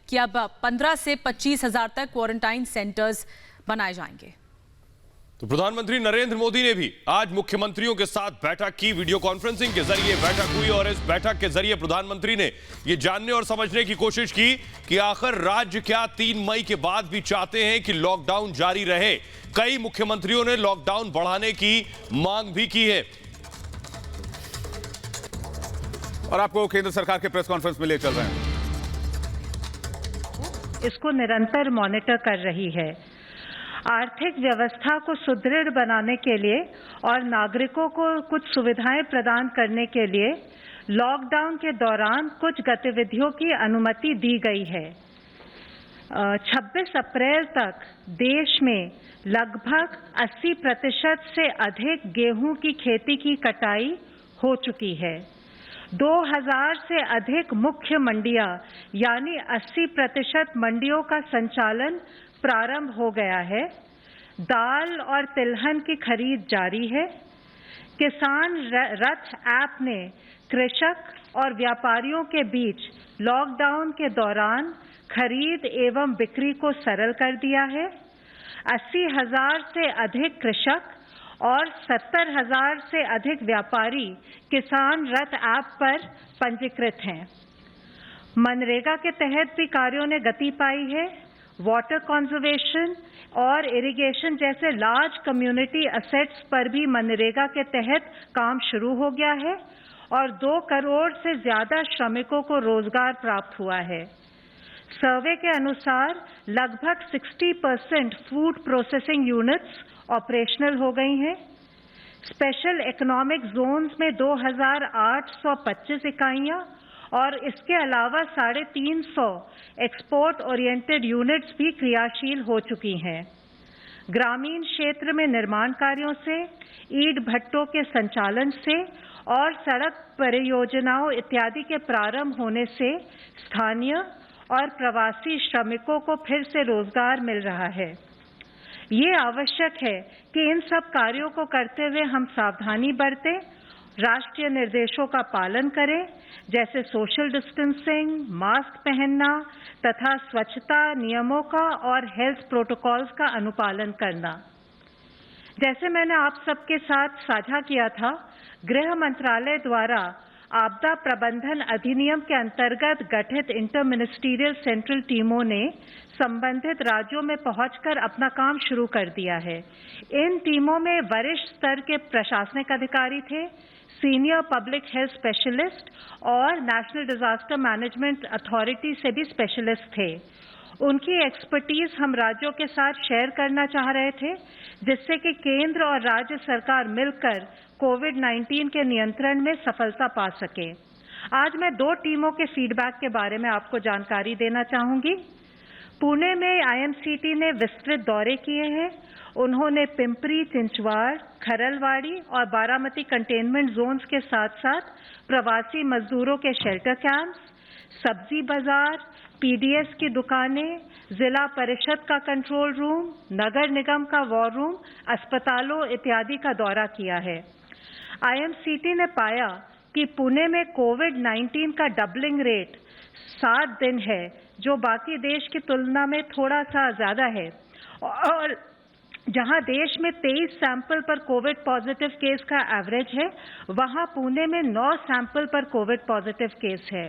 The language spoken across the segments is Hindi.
कि अब 15 से 25,000 तक क्वारंटाइन सेंटर्स बनाए जाएंगे। तो प्रधानमंत्री नरेंद्र मोदी ने भी आज मुख्यमंत्रियों के साथ बैठक की। वीडियो कॉन्फ्रेंसिंग के जरिए बैठक हुई और इस बैठक के जरिए प्रधानमंत्री ने यह जानने और समझने की कोशिश की कि आखिर राज्य क्या 3 मई के बाद भी चाहते हैं कि लॉकडाउन जारी रहे। कई मुख्यमंत्रियों ने लॉकडाउन बढ़ाने की मांग भी की है। और आपको केंद्र सरकार के प्रेस कॉन्फ्रेंस में ले चल रहे हैं। इसको निरंतर मॉनिटर कर रही है। आर्थिक व्यवस्था को सुदृढ़ बनाने के लिए और नागरिकों को कुछ सुविधाएं प्रदान करने के लिए लॉकडाउन के दौरान कुछ गतिविधियों की अनुमति दी गई है। 26 अप्रैल तक देश में लगभग 80% से अधिक गेहूं की खेती की कटाई हो चुकी है। 2000 से अधिक मुख्य मंडियां यानी 80% मंडियों का संचालन प्रारंभ हो गया है। दाल और तिलहन की खरीद जारी है। किसान रथ ऐप ने कृषक और व्यापारियों के बीच लॉकडाउन के दौरान खरीद एवं बिक्री को सरल कर दिया है। 80,000 से अधिक कृषक और 70,000 से अधिक व्यापारी किसान रथ ऐप पर पंजीकृत हैं। मनरेगा के तहत भी कार्यों ने गति पाई है। वाटर कंजर्वेशन और इरिगेशन जैसे लार्ज कम्युनिटी असेट्स पर भी मनरेगा के तहत काम शुरू हो गया है और 2 करोड़ से ज्यादा श्रमिकों को रोजगार प्राप्त हुआ है। सर्वे के अनुसार लगभग 60% फूड प्रोसेसिंग यूनिट्स ऑपरेशनल हो गई हैं। स्पेशल इकोनॉमिक जोन्स में 2,825 इकाइयां और इसके अलावा 350 एक्सपोर्ट ओरिएंटेड यूनिट्स भी क्रियाशील हो चुकी हैं। ग्रामीण क्षेत्र में निर्माण कार्यों से, ईंट भट्टों के संचालन से और सड़क परियोजनाओं इत्यादि के प्रारंभ होने से स्थानीय और प्रवासी श्रमिकों को फिर से रोजगार मिल रहा है। ये आवश्यक है कि इन सब कार्यों को करते हुए हम सावधानी बरतें, राष्ट्रीय निर्देशों का पालन करें, जैसे सोशल डिस्टेंसिंग, मास्क पहनना तथा स्वच्छता नियमों का और हेल्थ प्रोटोकॉल्स का अनुपालन करना। जैसे मैंने आप सबके साथ साझा किया था, गृह मंत्रालय द्वारा आपदा प्रबंधन अधिनियम के अंतर्गत गठित इंटर मिनिस्टीरियल सेंट्रल टीमों ने संबंधित राज्यों में पहुंचकर अपना काम शुरू कर दिया है। इन टीमों में वरिष्ठ स्तर के प्रशासनिक अधिकारी थे, सीनियर पब्लिक हेल्थ स्पेशलिस्ट और नेशनल डिजास्टर मैनेजमेंट अथॉरिटी से भी स्पेशलिस्ट थे। उनकी एक्सपर्टीज हम राज्यों के साथ शेयर करना चाह रहे थे, जिससे कि केंद्र और राज्य सरकार मिलकर कोविड-19 के नियंत्रण में सफलता पा सके। आज मैं 2 टीमों के फीडबैक के बारे में आपको जानकारी देना चाहूंगी। पुणे में आईएमसीटी ने विस्तृत दौरे किए हैं। उन्होंने पिंपरी, चिंचवाड़, खरलवाड़ी और बारामती कंटेनमेंट जोन्स के साथ साथ प्रवासी मजदूरों के शेल्टर कैंप्स, सब्जी बाजार, पीडीएस की दुकानें, जिला परिषद का कंट्रोल रूम, नगर निगम का वॉर रूम, अस्पतालों इत्यादि का दौरा किया है। आईएमसीटी ने पाया कि पुणे में कोविड-19 का डबलिंग रेट 7 दिन है, जो बाकी देश की तुलना में थोड़ा सा ज्यादा है। और जहां देश में 23 सैंपल पर कोविड पॉजिटिव केस का एवरेज है, वहां पुणे में 9 सैंपल पर कोविड पॉजिटिव केस है।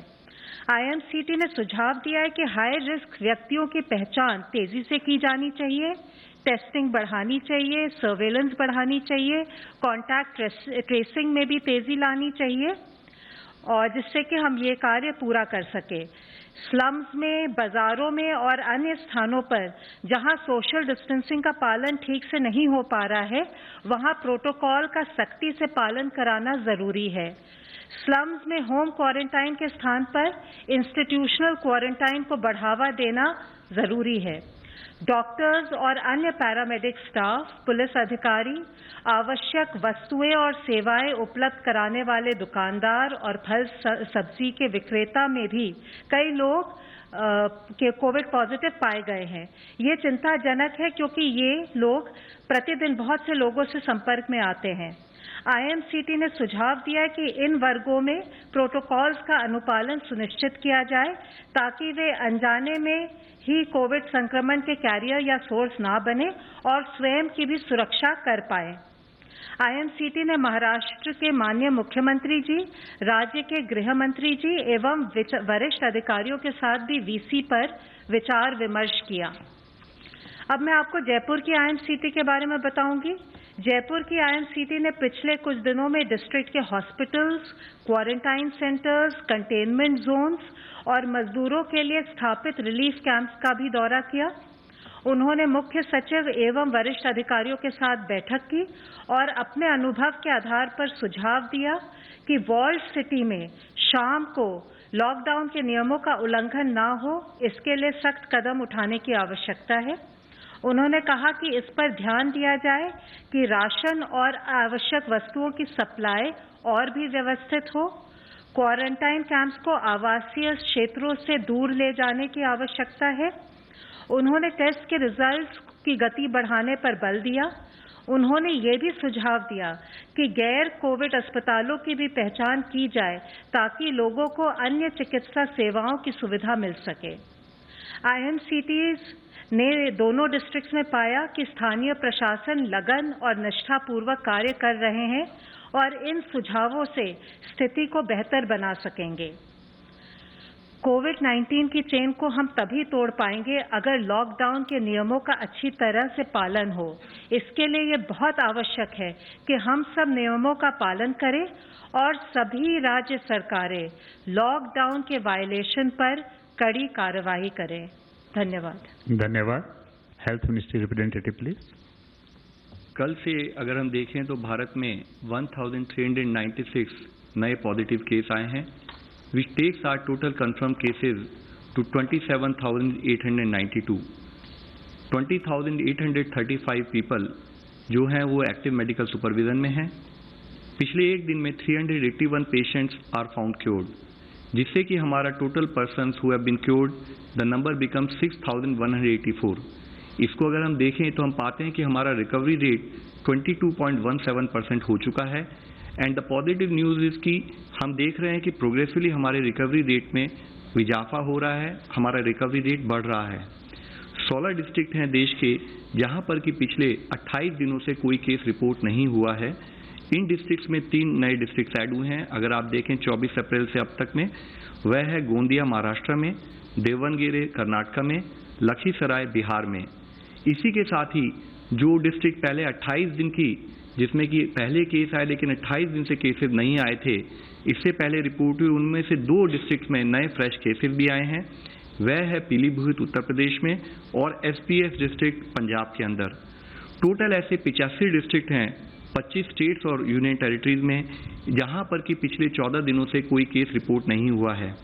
आईएमसीटी ने सुझाव दिया है कि हाई रिस्क व्यक्तियों की पहचान तेजी से की जानी चाहिए, टेस्टिंग बढ़ानी चाहिए, सर्वेलेंस बढ़ानी चाहिए, कॉन्टैक्ट ट्रेसिंग में भी तेजी लानी चाहिए और जिससे कि हम ये कार्य पूरा कर सके। स्लम्स में, बाजारों में और अन्य स्थानों पर जहां सोशल डिस्टेंसिंग का पालन ठीक से नहीं हो पा रहा है, वहां प्रोटोकॉल का सख्ती से पालन कराना जरूरी है। स्लम्स में होम क्वारंटाइन के स्थान पर इंस्टीट्यूशनल क्वारंटाइन को बढ़ावा देना जरूरी है। डॉक्टर्स और अन्य पैरामेडिक स्टाफ, पुलिस अधिकारी, आवश्यक वस्तुएं और सेवाएं उपलब्ध कराने वाले दुकानदार और फल सब्जी के विक्रेता में भी कई लोग के कोविड पॉजिटिव पाए गए हैं। ये चिंताजनक है क्योंकि ये लोग प्रतिदिन बहुत से लोगों से संपर्क में आते हैं। आईएमसीटी ने सुझाव दिया कि इन वर्गों में प्रोटोकॉल्स का अनुपालन सुनिश्चित किया जाए ताकि वे अनजाने में ही कोविड संक्रमण के कैरियर या सोर्स ना बने और स्वयं की भी सुरक्षा कर पाए। आईएमसीटी ने महाराष्ट्र के माननीय मुख्यमंत्री जी, राज्य के गृह मंत्री जी एवं वरिष्ठ अधिकारियों के साथ भी वीसी पर विचार विमर्श किया। अब मैं आपको जयपुर की आईएमसीटी के बारे में बताऊंगी। जयपुर की आईएमसीटी ने पिछले कुछ दिनों में डिस्ट्रिक्ट के hospitals, quarantine centres, containment zones और मजदूरों के लिए स्थापित रिलीफ कैंप्स का भी दौरा किया। उन्होंने मुख्य सचिव एवं वरिष्ठ अधिकारियों के साथ बैठक की और अपने अनुभव के आधार पर सुझाव दिया कि वॉल्ड सिटी में शाम को लॉकडाउन के नियमों का उल्लंघन न हो, इसके लिए सख्त कदम उठाने की आवश्यकता है। उन्होंने कहा कि इस पर ध्यान दिया जाए कि राशन और आवश्यक वस्तुओं की सप्लाई और भी व्यवस्थित हो। क्वारंटाइन कैंप्स को आवासीय क्षेत्रों से दूर ले जाने की आवश्यकता है। उन्होंने टेस्ट के रिजल्ट्स की गति बढ़ाने पर बल दिया। उन्होंने ये भी सुझाव दिया कि गैर कोविड अस्पतालों की भी पहचान की जाए ताकि लोगों को अन्य चिकित्सा सेवाओं की सुविधा मिल सके। आईएमसीटीज ने दोनों डिस्ट्रिक्ट्स में पाया कि स्थानीय प्रशासन लगन और निष्ठापूर्वक कार्य कर रहे हैं और इन सुझावों से स्थिति को बेहतर बना सकेंगे। कोविड-19 की चेन को हम तभी तोड़ पाएंगे अगर लॉकडाउन के नियमों का अच्छी तरह से पालन हो। इसके लिए ये बहुत आवश्यक है कि हम सब नियमों का पालन करें और सभी राज्य सरकारें लॉकडाउन के वायलेशन पर कड़ी कार्रवाई करें। धन्यवाद। धन्यवाद। Health ministry representative please. कल से अगर हम देखें तो भारत में 1396 नए पॉजिटिव केस आए हैं, which takes our total confirmed cases to 27,892. 20,835 people जो हैं वो एक्टिव मेडिकल सुपरविजन में हैं। पिछले एक दिन में 381 पेशेंट्स आर फाउंड क्योर्ड, जिससे कि हमारा total persons who have been cured the number become 6,184। इसको अगर हम देखें तो हम पाते हैं कि हमारा रिकवरी रेट 22.17% हो चुका है। And the positive news is कि हम देख रहे हैं कि प्रोग्रेसिवली हमारे रिकवरी रेट में इजाफा हो रहा है, हमारा रिकवरी रेट बढ़ रहा है। 16 डिस्ट्रिक्ट हैं देश के जहां पर कि पिछले 28 दिनों से कोई केस रिपोर्ट नहीं हुआ है। इन डिस्ट्रिक्ट्स में 3 नए डिस्ट्रिक्ट ऐड हुए हैं। अगर आप देखें 24 अप्रैल से अब तक में, वह है गोंदिया महाराष्ट्र में, देवनगेरे कर्नाटक में, लखीसराय बिहार में। इसी के साथ ही जो डिस्ट्रिक्ट पहले 28 दिन की, जिसमें कि पहले केस आए लेकिन 28 दिन से केसेस नहीं आए थे, इससे पहले रिपोर्ट हुई, उनमें से 2 डिस्ट्रिक्ट में नए फ्रेश केसेस भी आए हैं। वह है पीलीभीत उत्तर प्रदेश में और एसपीएस डिस्ट्रिक्ट पंजाब के अंदर। टोटल ऐसे 85 डिस्ट्रिक्ट हैं 25 स्टेट्स और यूनियन टेरिटरीज में, जहां पर कि पिछले 14 दिनों से कोई केस रिपोर्ट नहीं हुआ है।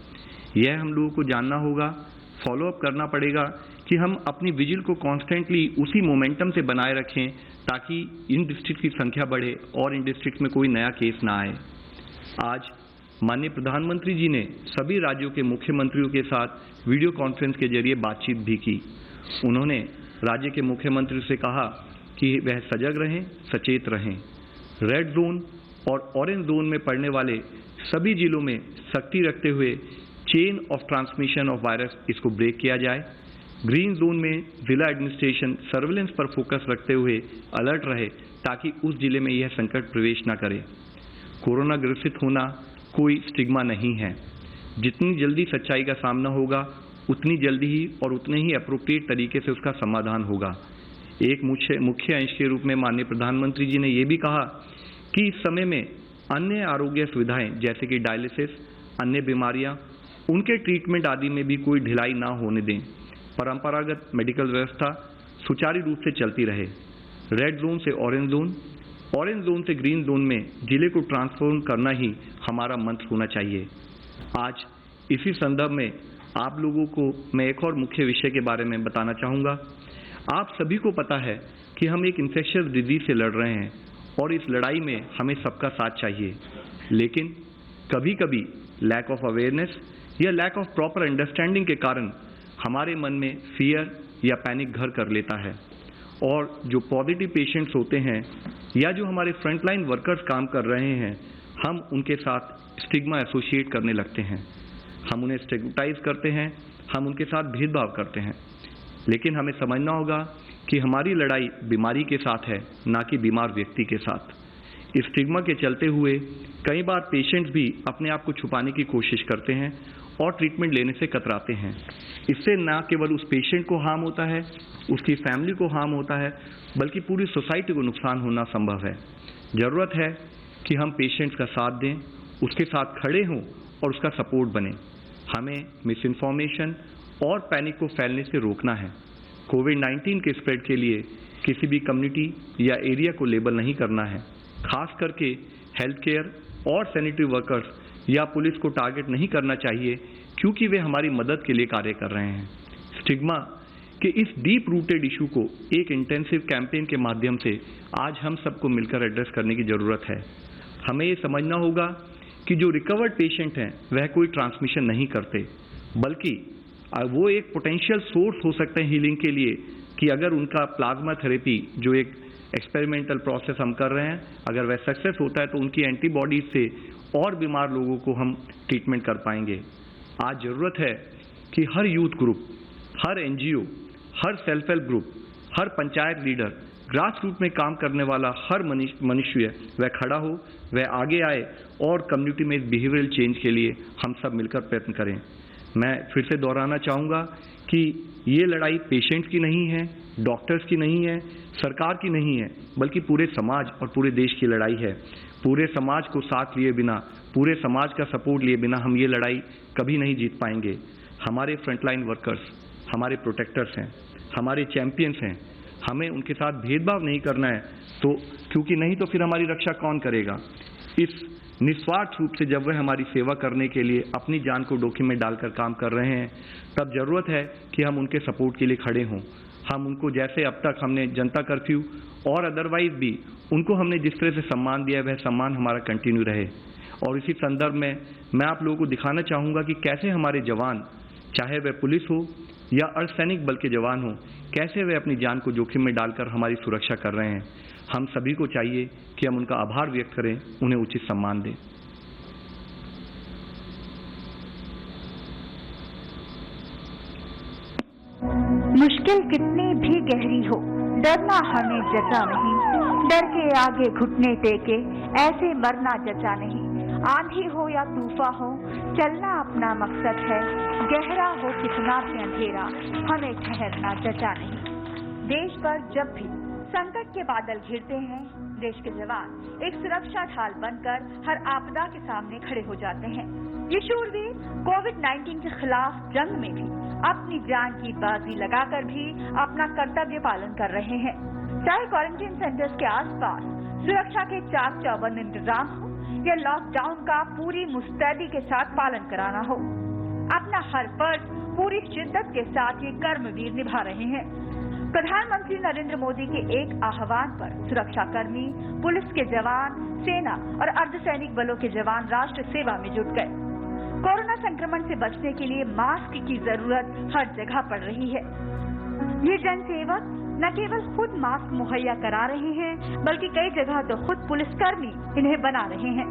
यह हम लोगों को जानना होगा, फॉलोअप करना पड़ेगा कि हम अपनी विजिल को कॉन्स्टेंटली उसी मोमेंटम से बनाए रखें ताकि इन डिस्ट्रिक्ट की संख्या बढ़े और इन डिस्ट्रिक्ट में कोई नया केस ना आए। आज माननीय प्रधानमंत्री जी ने सभी राज्यों के मुख्यमंत्रियों के साथ वीडियो कॉन्फ्रेंस के जरिए बातचीत भी की। उन्होंने राज्य के मुख्यमंत्री से कहा कि वह सजग रहें, सचेत रहें। रेड जोन और ऑरेंज जोन में पड़ने वाले सभी जिलों में सख्ती रखते हुए chain of transmission of virus इसको ब्रेक किया जाए। ग्रीन जोन में जिला एडमिनिस्ट्रेशन सर्विलेंस पर फोकस रखते हुए अलर्ट रहे ताकि उस जिले में यह संकट प्रवेश न करे। कोरोना ग्रसित होना कोई स्टिग्मा नहीं है। जितनी जल्दी सच्चाई का सामना होगा उतनी जल्दी ही और उतने ही अप्रोप्रिएट तरीके से उसका समाधान होगा। एक मुख्य अंश के रूप में माननीय प्रधानमंत्री जी ने यह भी कहा कि इस समय में अन्य आरोग्य सुविधाएं जैसे कि डायलिसिस, अन्य बीमारियां, उनके ट्रीटमेंट आदि में भी कोई ढिलाई ना होने दें। परंपरागत मेडिकल व्यवस्था सुचारू रूप से चलती रहे। रेड जोन से ऑरेंज जोन, ऑरेंज जोन से ग्रीन जोन में जिले को ट्रांसफॉर्म करना ही हमारा मंत्र होना चाहिए। आज इसी संदर्भ में आप लोगों को मैं एक और मुख्य विषय के बारे में बताना चाहूँगा। आप सभी को पता है कि हम एक इन्फेक्शियस डिजीज से लड़ रहे हैं और इस लड़ाई में हमें सबका साथ चाहिए, लेकिन कभी कभी लैक ऑफ अवेयरनेस या लैक ऑफ प्रॉपर अंडरस्टैंडिंग के कारण हमारे मन में फियर या पैनिक घर कर लेता है और जो पॉजिटिव पेशेंट्स होते हैं या जो हमारे फ्रंटलाइन वर्कर्स काम कर रहे हैं, हम उनके साथ स्टिग्मा एसोसिएट करने लगते हैं, हम उन्हें स्टिग्मेटाइज करते हैं, हम उनके साथ भेदभाव करते हैं। लेकिन हमें समझना होगा कि हमारी लड़ाई बीमारी के साथ है, ना कि बीमार व्यक्ति के साथ। इस स्टिग्मा के चलते हुए कई बार पेशेंट्स भी अपने आप को छुपाने की कोशिश करते हैं और ट्रीटमेंट लेने से कतराते हैं। इससे ना केवल उस पेशेंट को हार्म होता है, उसकी फैमिली को हार्म होता है, बल्कि पूरी सोसाइटी को नुकसान होना संभव है। ज़रूरत है कि हम पेशेंट्स का साथ दें, उसके साथ खड़े हों और उसका सपोर्ट बने। हमें मिस इन्फॉर्मेशन और पैनिक को फैलने से रोकना है। कोविड-19 के स्प्रेड के लिए किसी भी कम्युनिटी या एरिया को लेबल नहीं करना है। खास करके हेल्थ केयर और सैनिटरी वर्कर्स या पुलिस को टारगेट नहीं करना चाहिए, क्योंकि वे हमारी मदद के लिए कार्य कर रहे हैं। स्टिग्मा के इस डीप रूटेड इशू को एक इंटेंसिव कैंपेन के माध्यम से आज हम सबको मिलकर एड्रेस करने की ज़रूरत है। हमें ये समझना होगा कि जो रिकवर्ड पेशेंट हैं वह कोई ट्रांसमिशन नहीं करते, बल्कि वो एक पोटेंशियल सोर्स हो सकते हैं हीलिंग के लिए, कि अगर उनका प्लाज्मा थेरेपी जो एक एक्सपेरिमेंटल प्रोसेस हम कर रहे हैं, अगर वह सक्सेस होता है तो उनकी एंटीबॉडीज से और बीमार लोगों को हम ट्रीटमेंट कर पाएंगे। आज ज़रूरत है कि हर यूथ ग्रुप, हर एनजीओ, हर सेल्फ हेल्प ग्रुप, हर पंचायत लीडर, ग्रास रूट में काम करने वाला हर मनुष्य वह खड़ा हो, वह आगे आए और कम्युनिटी में इस बिहेवियरल चेंज के लिए हम सब मिलकर प्रयत्न करें। मैं फिर से दोहराना चाहूँगा कि ये लड़ाई पेशेंट्स की नहीं है, डॉक्टर्स की नहीं है, सरकार की नहीं है, बल्कि पूरे समाज और पूरे देश की लड़ाई है। पूरे समाज को साथ लिए बिना, पूरे समाज का सपोर्ट लिए बिना हम ये लड़ाई कभी नहीं जीत पाएंगे। हमारे फ्रंटलाइन वर्कर्स हमारे प्रोटेक्टर्स हैं, हमारे चैंपियंस हैं। हमें उनके साथ भेदभाव नहीं करना है, तो क्योंकि नहीं तो फिर हमारी रक्षा कौन करेगा। इस निस्वार्थ रूप से जब वह हमारी सेवा करने के लिए अपनी जान को जोखिम में डालकर काम कर रहे हैं, तब ज़रूरत है कि हम उनके सपोर्ट के लिए खड़े हों। हम उनको, जैसे अब तक हमने जनता कर्फ्यू और अदरवाइज भी उनको हमने जिस तरह से सम्मान दिया, वह सम्मान हमारा कंटिन्यू रहे। और इसी संदर्भ में मैं आप लोगों को दिखाना चाहूँगा कि कैसे हमारे जवान, चाहे वह पुलिस हो या अर्धसैनिक बल के जवान हो, कैसे वे अपनी जान को जोखिम में डालकर हमारी सुरक्षा कर रहे हैं। हम सभी को चाहिए कि हम उनका आभार व्यक्त करें, उन्हें उचित सम्मान दें। मुश्किल कितनी भी गहरी हो, डरना हमें जचा नहीं। डर के आगे घुटने टेके ऐसे मरना जचा नहीं। आंधी हो या तूफान हो, चलना अपना मकसद है। गहरा हो कितना भी अंधेरा, हमें ठहरना जचा नहीं। देश पर जब भी संकट के बादल घिरते हैं, देश के जवान एक सुरक्षा ढाल बनकर हर आपदा के सामने खड़े हो जाते हैं। ये शूरवीर कोविड-19 के खिलाफ जंग में भी अपनी जान की बाजी लगाकर भी अपना कर्तव्य पालन कर रहे हैं। चाहे क्वारंटीन सेंटर्स के आसपास सुरक्षा के चाक चौबंद इंतजाम हो या लॉकडाउन का पूरी मुस्तैदी के साथ पालन कराना हो, अपना हर फर्ज पूरी शिद्दत के साथ ये कर्मवीर निभा रहे हैं। प्रधानमंत्री नरेंद्र मोदी के एक आह्वान पर सुरक्षाकर्मी, पुलिस के जवान, सेना और अर्धसैनिक बलों के जवान राष्ट्र सेवा में जुट गए। कोरोना संक्रमण से बचने के लिए मास्क की जरूरत हर जगह पड़ रही है। ये जनसेवक न केवल खुद मास्क मुहैया करा रहे हैं, बल्कि कई जगह तो खुद पुलिसकर्मी इन्हें बना रहे हैं।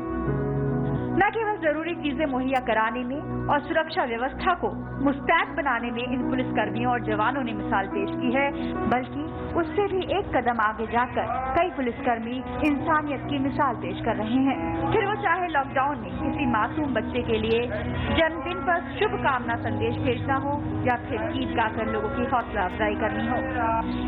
न केवल जरूरी चीजें मुहैया कराने में और सुरक्षा व्यवस्था को मुस्तैद बनाने में इन पुलिसकर्मियों और जवानों ने मिसाल पेश की है, बल्कि उससे भी एक कदम आगे जाकर कई पुलिसकर्मी इंसानियत की मिसाल पेश कर रहे हैं। फिर वो चाहे लॉकडाउन में किसी मासूम बच्चे के लिए जन्मदिन पर शुभकामना संदेश भेजना हो या फिर गीत गाकर लोगों की हौसला अफजाई करनी हो।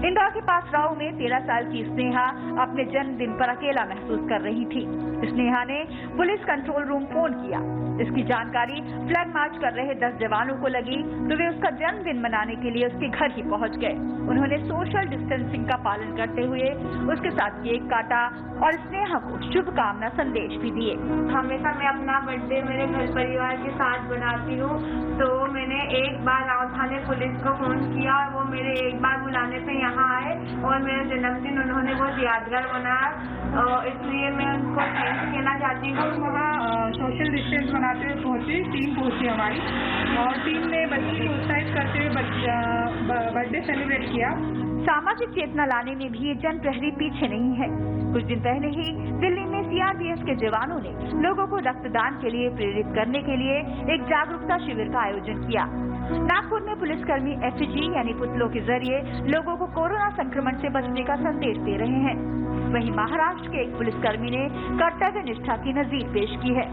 इंदौर के पास राव में 13 साल की स्नेहा अपने जन्मदिन पर अकेला महसूस कर रही थी। स्नेहा ने पुलिस कंट्रोल रूम फोन किया। इसकी जानकारी फ्लैग मार्च कर रहे 10 जवानों को लगी तो वे उसका जन्मदिन मनाने के लिए उसके घर ही पहुंच गए। उन्होंने सोशल डिस्टेंसिंग का पालन करते हुए उसके साथ केक काटा और स्नेहा को शुभकामना संदेश भी दिए। हमेशा मैं अपना बर्थडे मेरे घर परिवार के साथ बनाती हूँ, तो मैंने एक बार राव थाने पुलिस को फोन किया और वो मेरे एक बार बुलाने पे यहाँ आए और मेरा जन्मदिन उन्होंने बहुत यादगार बनाया, इसलिए मैं उनको थैंक्स कहना चाहती हूँ। वहाँ सोशल डिस्टेंस बनाते हुए पहुँची, टीम पहुँची हमारी, और टीम ने बच्चे को उत्साहित करते हुए बर्थडे सेलिब्रेट किया। सामाजिक चेतना लाने में भी ये जन प्रहरी पीछे नहीं है। कुछ दिन पहले ही दिल्ली में सीआरपीएफ के जवानों ने लोगों को रक्तदान के लिए प्रेरित करने के लिए एक जागरूकता शिविर का आयोजन किया। नागपुर में पुलिसकर्मी एफईजी यानी पुतलों के जरिए लोगों को कोरोना संक्रमण से बचने का संदेश दे रहे हैं। वहीं महाराष्ट्र के एक पुलिसकर्मी ने कर्तव्य निष्ठा की नजीर पेश की है।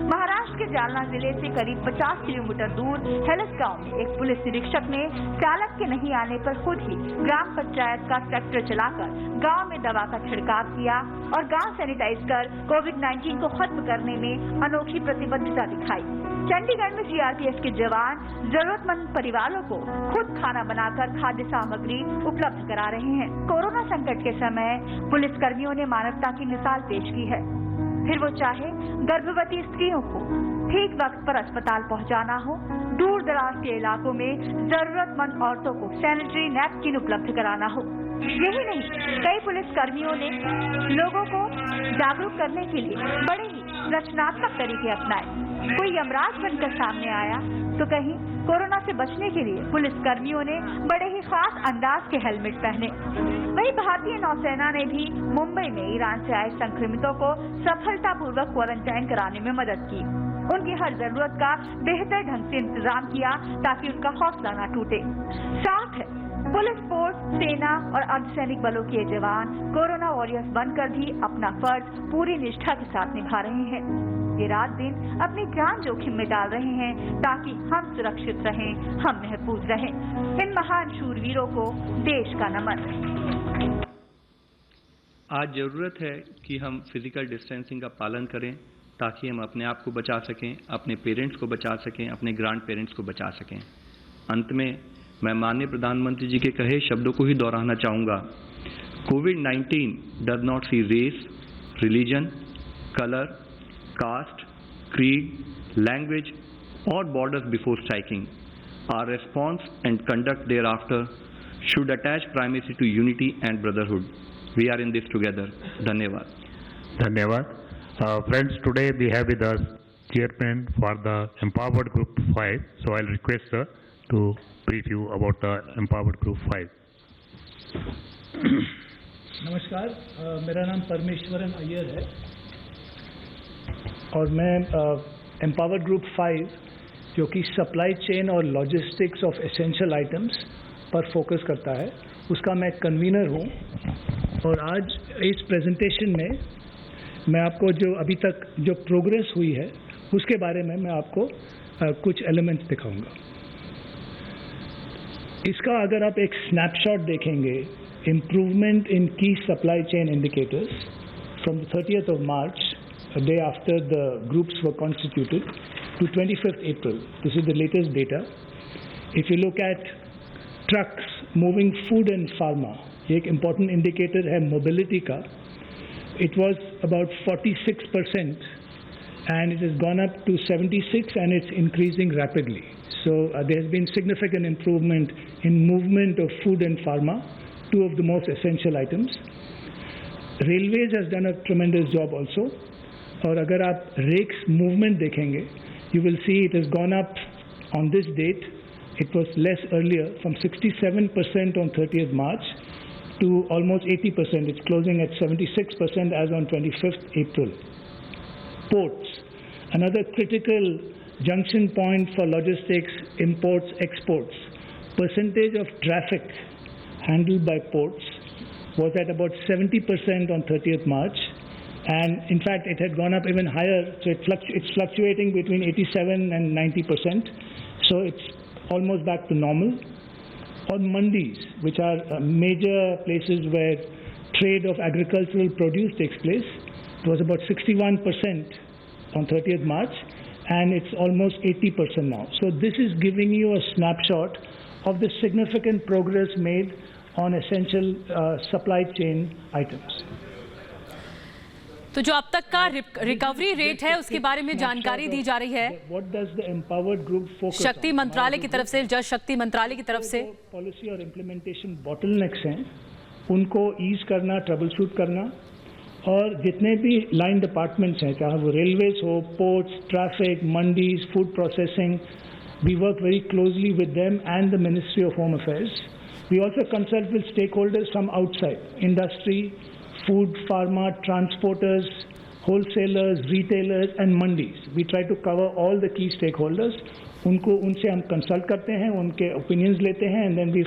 महाराष्ट्र के जालना जिले से करीब 50 किलोमीटर दूर हेलस गांव में एक पुलिस निरीक्षक ने चालक के नहीं आने पर खुद ही ग्राम पंचायत का ट्रैक्टर चलाकर गांव में दवा का छिड़काव किया और गांव सैनिटाइज कर कोविड-19 को खत्म करने में अनोखी प्रतिबद्धता दिखाई। चंडीगढ़ में सीआरपीएफ के जवान जरूरतमंद परिवारों को खुद खाना बनाकर खाद्य सामग्री उपलब्ध करा रहे हैं। कोरोना संकट के समय पुलिसकर्मियों ने मानवता की मिसाल पेश की है। फिर वो चाहे गर्भवती स्त्रियों को ठीक वक्त पर अस्पताल पहुंचाना हो, दूर दराज के इलाकों में जरूरतमंद औरतों को सैनिटरी नैपकिन उपलब्ध कराना हो। यही नहीं, कई पुलिसकर्मियों ने लोगों को जागरूक करने के लिए बड़े ही रचनात्मक तरीके अपनाए। कोई यमराज बनकर सामने आया तो कहीं कोरोना से बचने के लिए पुलिसकर्मियों ने बड़े ही खास अंदाज के हेलमेट पहने। वहीं भारतीय नौसेना ने भी मुंबई में ईरान से आए संक्रमितों को सफलतापूर्वक क्वारंटाइन कराने में मदद की। उनकी हर जरूरत का बेहतर ढंग से इंतजाम किया ताकि उनका हौसला न टूटे। साथ है पुलिस फोर्स, सेना और अर्धसैनिक बलों के जवान कोरोना वॉरियर्स बनकर भी अपना फर्ज पूरी निष्ठा के साथ निभा रहे हैं। ये रात दिन अपनी जान जोखिम में डाल रहे हैं ताकि हम सुरक्षित रहें, हम महफूज रहें। इन महान शूरवीरों को देश का नमन। आज जरूरत है कि हम फिजिकल डिस्टेंसिंग का पालन करें ताकि हम अपने आप को बचा सकें, अपने पेरेंट्स को बचा सकें, अपने ग्रैंड पेरेंट्स को बचा सकें। अंत में मैं माननीय प्रधानमंत्री जी के कहे शब्दों को ही दोहराना चाहूँगा। कोविड-19 does not see race, religion, colour, caste, creed, language or borders before striking. Our response and conduct thereafter should attach primacy to unity and brotherhood. We are in this together. Dhanyavad. Dhanyavad. Friends, today we have with us chairman for the Empowered Group 5. So I'll request sir to brief you about the Empowered Group 5. नमस्कार, मेरा नाम परमेश्वरन अय्यर है और मैं एम्पावर्ड ग्रुप 5 जो कि सप्लाई चेन और लॉजिस्टिक्स ऑफ एसेंशियल आइटम्स पर फोकस करता है, उसका मैं कन्वीनर हूँ। और आज इस प्रेजेंटेशन में मैं आपको जो अभी तक जो प्रोग्रेस हुई है उसके बारे में मैं आपको कुछ एलिमेंट्स दिखाऊंगा। इसका अगर आप एक स्नैपशॉट देखेंगे, इम्प्रूवमेंट इन की supply chain indicators from the 30th of March, a day after the groups were constituted, to 25th April. This is the latest data. If you look at trucks moving food and pharma, ये एक important indicator है mobility का. It was about 46% and it has gone up to 76 and it's increasing rapidly. So there has been significant improvement in movement of food and pharma, two of the most essential items. Railways has done a tremendous job also. और अगर आप रेक्स मूवमेंट देखेंगे, you will see it has gone up on this date. It was less earlier, from 67% on 30th March to almost 80%. It's closing at 76% as on 25th April. Ports, another critical junction point for logistics, imports, exports. Percentage of traffic handled by ports was at about 70% on 30th March. And in fact, it had gone up even higher, so it's fluctuating between 87 and 90%. So it's almost back to normal. On mandis, which are major places where trade of agricultural produce takes place, it was about 61% on 30th March, and it's almost 80% now. So this is giving you a snapshot of the significant progress made on essential supply chain items. तो जो अब तक का रिकवरी रेट है उसके बारे में जानकारी दी जा रही है शक्ति मंत्रालय की तरफ से, जल शक्ति मंत्रालय की तरफ से। पॉलिसी और इम्प्लीमेंटेशन बॉटलनेक्स हैं उनको ईज करना, ट्रबल शूट करना, और जितने भी लाइन डिपार्टमेंट्स हैं, चाहे वो रेलवेज हो, ports, traffic, mandis, food processing, we work very closely with them and the ministry of home affairs We also consult with stakeholders from outside, industry, food, pharma, transporters, wholesalers, retailers and mandis. We try to cover all the key stakeholders. उनसे हम कंसल्ट करते हैं, उनके ओपिनियंस लेते हैं, and then we